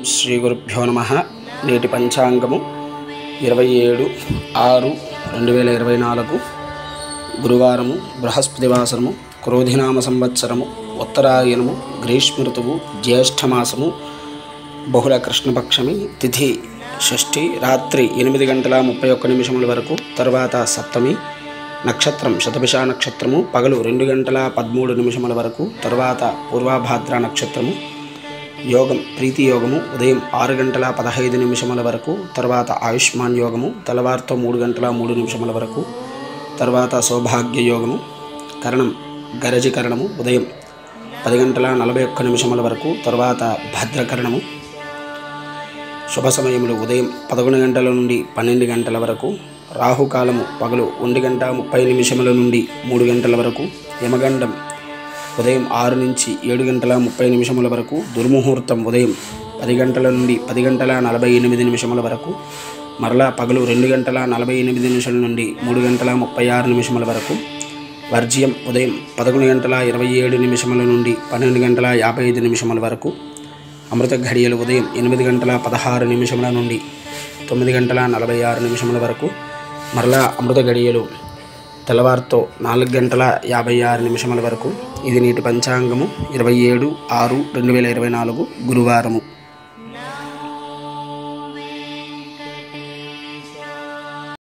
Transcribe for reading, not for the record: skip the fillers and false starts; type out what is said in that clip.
శ్రీ గురుభ్యో నమః. నేటి పంచాంగము 27/6/2024 గురువారము, బృహస్పతివాసరము, క్రోధినామ సంవత్సరము, ఉత్తరాయణము, గ్రీష్మ ఋతువు, జ్యేష్ఠమాసము, బహుళ కృష్ణపక్షమి, తిథి షష్ఠి, రాత్రి 8:31 వరకు, తర్వాత సప్తమి, నక్షత్రం శతభిష నక్షత్రము, పగలు 2:13 వరకు, తర్వాత పూర్వభాద్ర నక్షత్రము, యోగం ప్రీతి యోగము ఉదయం 6:15 వరకు, తర్వాత ఆయుష్మాన్ యోగము తెల్లవారుతో 3:03 వరకు, తర్వాత సౌభాగ్య యోగము, కరణం గరజీకరణము ఉదయం 10:41 వరకు, తర్వాత భద్రకరణము. శుభ సమయములు ఉదయం 11 గంటల నుండి 12 గంటల వరకు, రాహుకాలము పగలు 1:30 నుండి 3 గంటల వరకు, యమగండం ఉదయం 6 నుంచి 7:30 వరకు, దుర్ముహూర్తం ఉదయం 10 గంటల నుండి 10:48 వరకు, మరలా పగలు 2:48 నుండి 3:36 వరకు, వర్జ్యం ఉదయం 11:27 నుండి 12:55 వరకు, అమృత ఘడియలు ఉదయం 8:16 నుండి 9:46 వరకు, మరలా అమృత ఘడియలు తెల్లవారుతో 4:56 వరకు. ఇది నేటి పంచాంగము 27/6/2024 గురువారము.